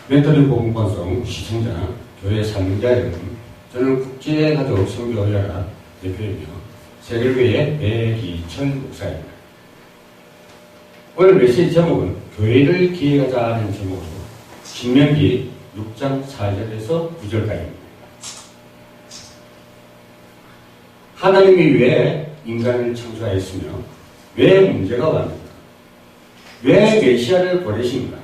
멘토링 복음방송 시청자, 교회 산문자 여러분, 저는 국제가족 선교연합 대표이며 세계교회 배기천 목사입니다. 오늘 메시지 제목은 교회를 기획하자는 제목으로 신명기 6장 4절에서 9절까지입니다. 하나님이 왜 인간을 창조하였으며 왜 문제가 왔는가? 왜 메시아를 보내십니까?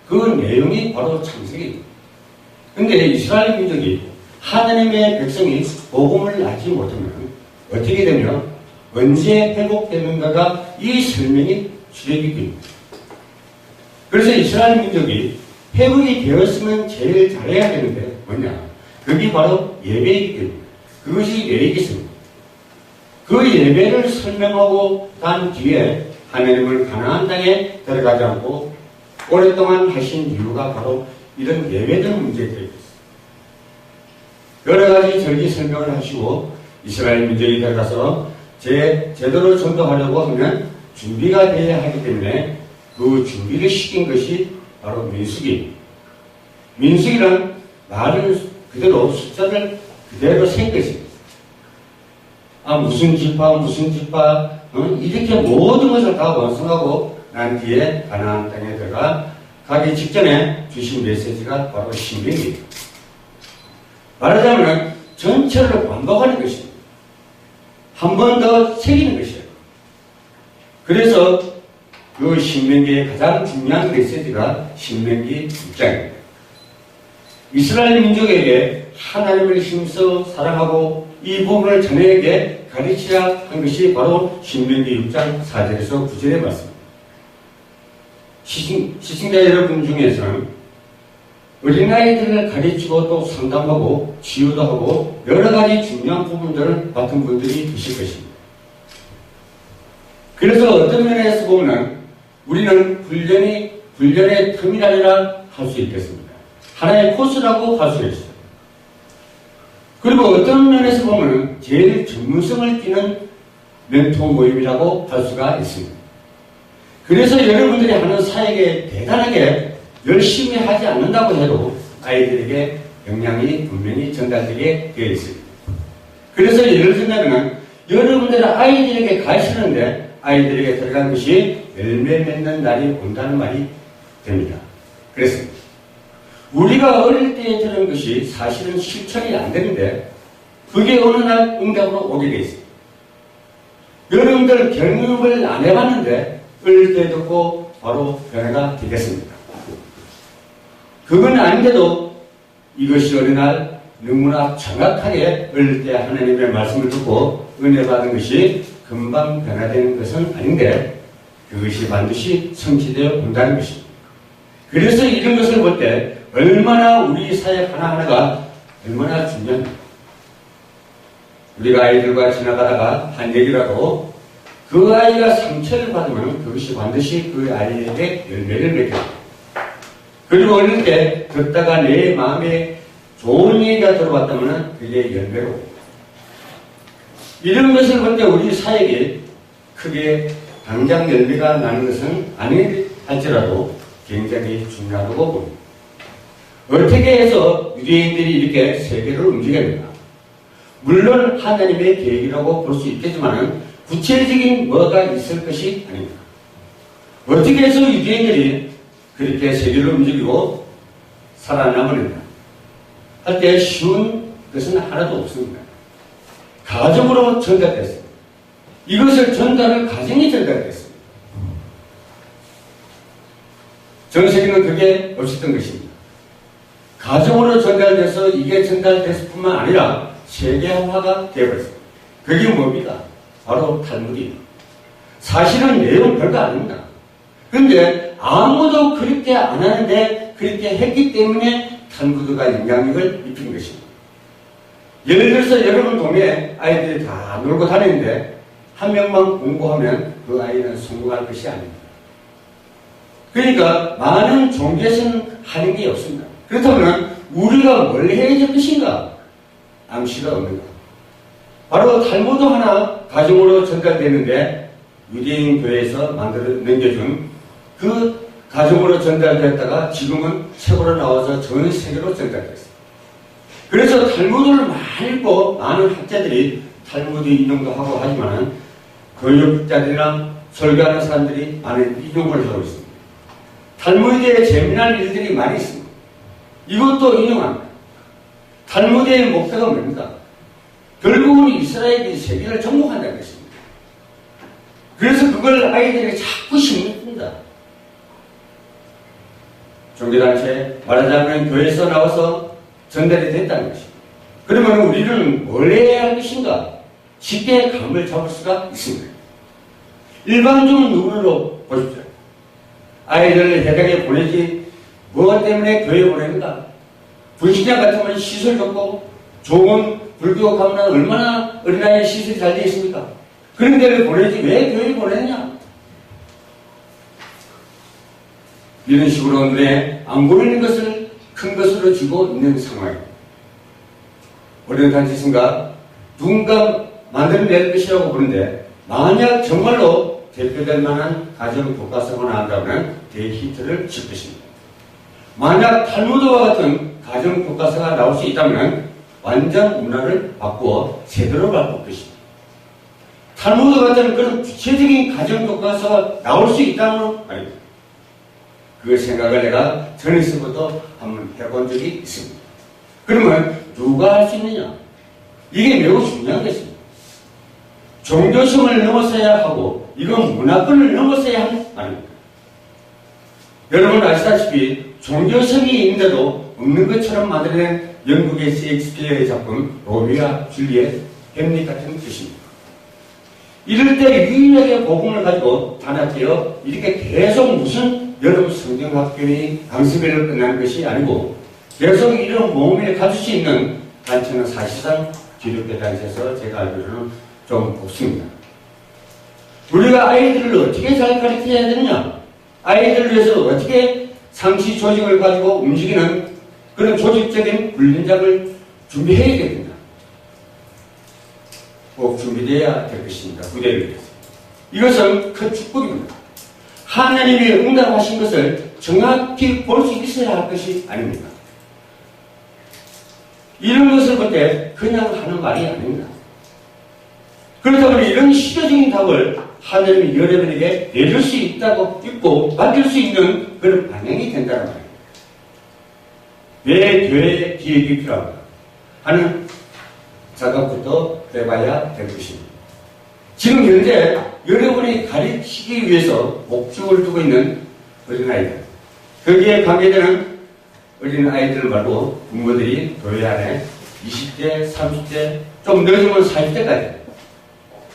그 내용이 바로 창세기입니다. 근데 이스라엘 민족이 하나님의 백성이 복음을 알지 못하면 어떻게 되며 언제 회복되는가가 이 설명이 출애굽기입니다. 그래서 이스라엘 민족이 회복이 되었으면 제일 잘해야 되는데 뭐냐? 그게 바로 예배이기 때문에 그것이 예배이겠습니다. 그 예배를 설명하고 난 뒤에 하나님을 가나안 땅에 들어가지 않고 오랫동안 하신 이유가 바로 이런 예배들 문제에 되어 있습니다. 여러 가지 절기 설명을 하시고 이스라엘 민족이 들어가서 제대로 전도하려고 하면 준비가 되어야 하기 때문에 그 준비를 시킨 것이 바로 민수기. 민수기란 말을 그대로 숫자를 그대로 센 것입니다. 무슨 지파, 이렇게 모든 것을 다 완성하고 난 뒤에 가나안 땅에 들어가 가기 직전에 주신 메시지가 바로 신명기입니다. 말하자면 전체를 반복하는 것입니다. 한 번 더 새기는 것이에요. 그래서 그 신명기의 가장 중요한 메시지가 신명기 6장입니다. 이스라엘 민족에게 하나님을 힘써 사랑하고 이 부분을 자녀에게 가르치라 한 것이 바로 신명기 6장 4절에서 9절의 말씀입니다. 시청자 여러분 중에서는 어린아이들을 가르치고 또 상담하고 치유도 하고 여러 가지 중요한 부분들을 맡은 분들이 계실 것입니다. 그래서 어떤 면에서 보면 우리는 훈련의 틈이라리라 할 수 있겠습니다. 하나의 코스라고 할 수 있어요. 그리고 어떤 면에서 보면 제일 전문성을 띠는 멘토 모임이라고 할 수가 있습니다. 그래서 여러분들이 하는 사역에 대단하게 열심히 하지 않는다고 해도 아이들에게 영향이 분명히 전달되게 되어 있습니다. 그래서 예를 들면 여러분들은 아이들에게 가르치는데 아이들에게 들어간 것이 열매 맺는 날이 온다는 말이 됩니다. 그래서 우리가 어릴 때 들은 것이 사실은 실천이 안 되는데 그게 어느 날 응답으로 오게 돼 있습니다. 여러분들 경험을 안 해봤는데 어릴 때 듣고 바로 변화가 되겠습니다. 그건 아닌데도 이것이 어느 날 너무나 정확하게 어릴 때 하나님의 말씀을 듣고 은혜 받은 것이 금방 변화되는 것은 아닌데 그것이 반드시 성취되어 온다는 것입니다. 그래서 이런 것을 볼 때 얼마나 우리 사역 하나하나가 얼마나 중요합니다. 우리가 아이들과 지나가다가 한 얘기라도 그 아이가 상처를 받으면 그것이 반드시 그 아이에게 열매를 맺게. 그리고 어릴 때 듣다가 내 마음에 좋은 얘기가 들어왔다면 그게 열매로. 이런 것을 볼 때 우리 사역이 크게 당장 열매가 나는 것은 아니 할지라도 굉장히 중요하다고 봅니다. 어떻게 해서 유대인들이 이렇게 세계를 움직였는가? 물론 하나님의 계획이라고 볼 수 있겠지만 구체적인 뭐가 있을 것이 아닙니다. 어떻게 해서 유대인들이 그렇게 세계를 움직이고 살아남으는가? 할 때 쉬운 것은 하나도 없습니다. 가정으로 전달됐습니다. 이것을 가정이 전달됐습니다. 전 세계는 그게 없었던 것입니다. 가정으로 전달돼서 이게 전달됐을 뿐만 아니라 세계화가 되어버렸습니다. 그게 뭡니까? 바로 탈무드입니다. 사실은 내용 별거 아닙니다. 그런데 아무도 그렇게 안 하는데 그렇게 했기 때문에 탈무드가 영향력을 입힌 것입니다. 예를 들어서 여러분 동네에 아이들이 다 놀고 다니는데 한 명만 공부하면 그 아이는 성공할 것이 아닙니다. 그러니까 많은 종교에서는 하는 게 없습니다. 그렇다면 우리가 뭘 해야 될 것인가? 암시가 없는가? 바로 탈무드 하나 가정으로 전달되는데 유대인 교회에서 만들어 넘겨준 그 가정으로 전달됐다가 지금은 책으로 나와서 전 세계로 전달됐어요. 그래서 탈무드를 많이 읽고 많은 학자들이 탈무드 인용도 하고 하지만 교육자들이나 설교하는 사람들이 많은 인용을 하고 있습니다. 탈무드에 재미난 일들이 많이 있습니다. 이것도 인용합니다. 탈무드의 목표가 뭡니까? 결국은 이스라엘이 세계를 정복한다는 것입니다. 그래서 그걸 아이들에게 자꾸 심습니다. 종교단체, 말하자면 교회에서 나와서 전달이 됐다는 것입니다. 그러면 우리는 뭘 해야 할 것인가? 쉽게 감을 잡을 수가 있습니다. 일반적인 눈으로 보십시오. 아이들을 대학에 보내지 무엇 때문에 교회에 보내는가? 분식장 같으면 시설 좋고 좋은 불교 가면 얼마나 어린아이 시설이 잘 되어 있습니까? 그런 데를 보내지 왜 교회에 보내느냐? 이런 식으로 눈에 안 보이는 것을 큰 것으로 쥐고 있는 상황입니다. 어린 단체신가 누군가 만들어낼 것이라고 보는데 만약 정말로 대표될 만한 가정 교과서가 나온다면 대히트를 칠 것입니다. 만약 탈무드와 같은 가정 교과서가 나올 수 있다면 완전 문화를 바꾸어 제대로 바꿀 것입니다. 탈무드 같은 그런 구체적인 가정 교과서가 나올 수 있다는 말입니다. 그 생각을 내가 전에서부터 한번 해본 적이 있습니다. 그러면 누가 할 수 있느냐? 이게 매우 중요한 것입니다. 종교성을 넘어서야 하고 이건 문화권을 넘어서야 하는 말입니다. 여러분 아시다시피 종교성이 있는데도 없는 것처럼 만들어낸 영국의 셰익스피어의 작품 로미오와 줄리엣, 햄릿 같은 것입니다. 이럴 때 유일하게 복음을 가지고 단합되어 이렇게 계속 무슨 여러분 성경학교의 강습회를 끝나는 것이 아니고 계속 이런 모험을 가질 수 있는 단체는 사실상 기독교 단체에서 제가 알기로는 좀 없습니다. 우리가 아이들을 어떻게 잘 가르쳐야 되느냐? 아이들을 위해서 어떻게 상시 조직을 가지고 움직이는 그런 조직적인 훈련장을 준비해야 됩니다. 꼭 준비되어야 될 것입니다. 부대를 위해서. 이것은 큰 축복입니다. 하나님이 응답하신 것을 정확히 볼 수 있어야 할 것이 아닙니다. 이런 것을 볼 때 그냥 하는 말이 아닙니다. 그렇다면 이런 시대적인 답을 하나님이 여러분에게 내릴 수 있다고 믿고 맡길 수 있는 그런 방향이 된다는 말입니다. 왜 교회의 기획이 필요한가 하는 작업부터 해봐야 될 것입니다. 지금 현재 여러분이 가르치기 위해서 목적을 두고 있는 어린아이들, 거기에 관계되는 어린아이들 말고 부모들이 교회 안에 20대, 30대, 좀 늦으면 40대까지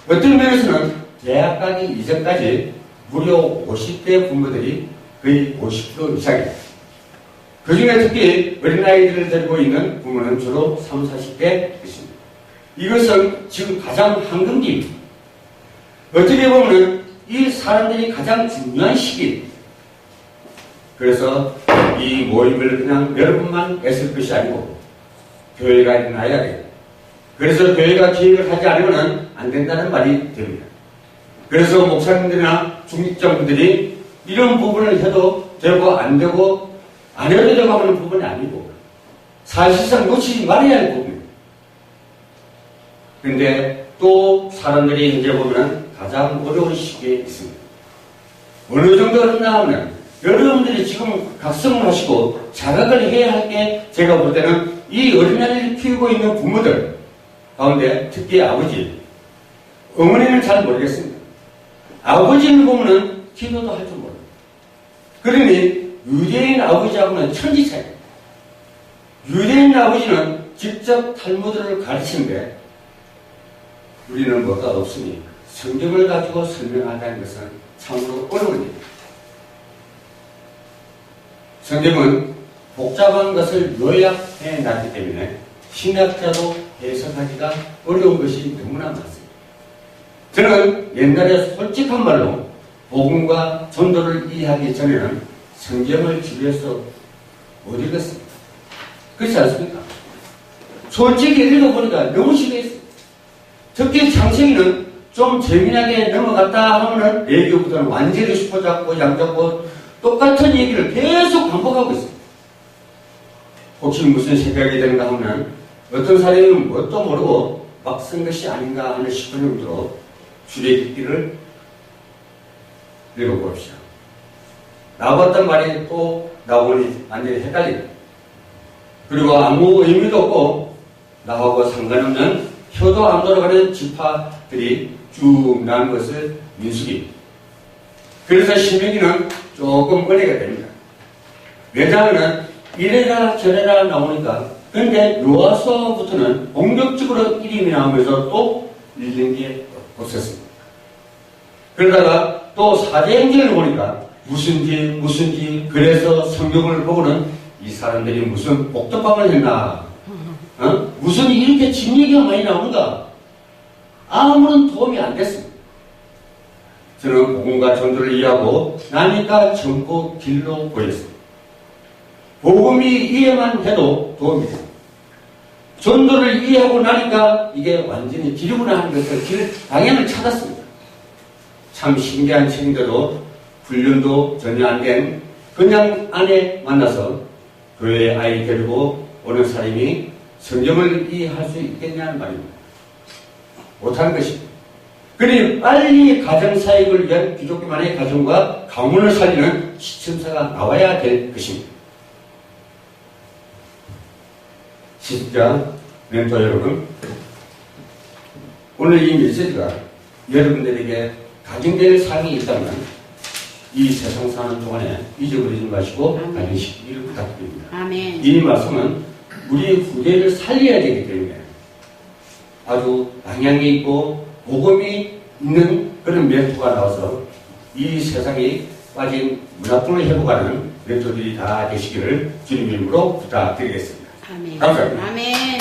어떤 면에서는 대학 가기 이전까지 무려 50대 부모들이 거의 50% 이상입니다. 그 중에 특히 어린아이들을 데리고 있는 부모는 주로 30, 40대 있습니다. 이것은 지금 가장 황금기입니다. 어떻게 보면 이 사람들이 가장 중요한 시기. 그래서 이 모임을 그냥 여러분만 애쓸 것이 아니고 교회가 일어나야 돼요. 그래서 교회가 기획을 하지 않으면 안 된다는 말이 됩니다. 그래서 목사님들이나 중직자분들이 이런 부분을 해도 되고 안 되고 안 해도 되고 하는 부분이 아니고 사실상 놓치지 말아야 할 부분입니다. 그런데 또 사람들이 현재 보면 가장 어려운 시기에 있습니다. 어느 정도 어렵나 하면 여러분들이 지금 각성을 하시고 자각을 해야 할 게 제가 볼 때는 이 어린아이를 키우고 있는 부모들 가운데 특히 아버지, 어머니는 잘 모르겠습니다. 아버지를 보면은 기도도 할 줄 모릅니다. 그러니 유대인 아버지하고는 천지 차이입니다. 유대인 아버지는 직접 탈무드를 가르치는데 우리는 뭐가 없으니 성경을 가지고 설명한다는 것은 참으로 어려운 일입니다. 성경은 복잡한 것을 요약해 놨기 때문에 신학자도 해석하기가 어려운 것이 너무나 많습니다. 저는 옛날에 솔직한 말로 복음과 전도를 이해하기 전에는 성경을 집에서 못 읽었습니다. 그렇지 않습니까? 솔직히 읽어보니까 너무 심했어요. 특히 창세기는 좀 재미나게 넘어갔다 하면은 애교부터는 완전히 슈퍼 잡고 양 잡고 똑같은 얘기를 계속 반복하고 있어요. 혹시 무슨 생각이 드는가 하면 어떤 사람은 뭣도 모르고 막 쓴 것이 아닌가 하는 싶은 정도로 주례기를 읽어봅시다. 나왔던 말이 또 나오니 완전히 헷갈린다. 그리고 아무 의미도 없고 나하고 상관없는 표도 안 돌아가는 지파들이 쭉 나온 것을 민수기. 그래서 신명기는 조금 은혜가 됩니다. 왜냐하면 이래라 저래라 나오니까. 근데 요아서부터는 본격적으로 이름이 나오면서 또 읽는 게 없었습니다. 그러다가 또 사도행전을 보니까 무슨지 그래서 성경을 보고는 이 사람들이 무슨 복덕방을 했나, 무슨 이렇게 집 얘기가 많이 나오는가, 아무런 도움이 안 됐습니다. 저는 복음과 전도를 이해하고 나니까 젊고 길로 보였습니다. 복음이 이해만 해도 도움이 됩니다. 전도를 이해하고 나니까 이게 완전히 길구나 하는 것을 방향을 찾았습니다. 참 신기한 책인데도 훈련도 전혀 안 된 그냥 아내 만나서 교회 아이 데리고 오는 사람이 성경을 이해할 수 있겠냐는 말입니다. 못하는 것입니다. 그러니 빨리 가정사역을 위한 기독교만의 가정과 가문을 살리는 시청사가 나와야 될 것입니다. 시청자 멘토 여러분, 오늘 이 메시지가 여러분들에게 각인될 사항이 있다면 이 세상 사는 동안에 잊어버리지 마시고 가지시기를 부탁드립니다. 아멘. 이 말씀은 우리 후대를 살려야 되기 때문에 아주 방향이 있고 복음이 있는 그런 멘토가 나와서 이 세상에 빠진 문화풍을 회복하는 멘토들이 다 되시기를 주님 이름으로 부탁드리겠습니다. 아멘. 감사합니다. 아멘.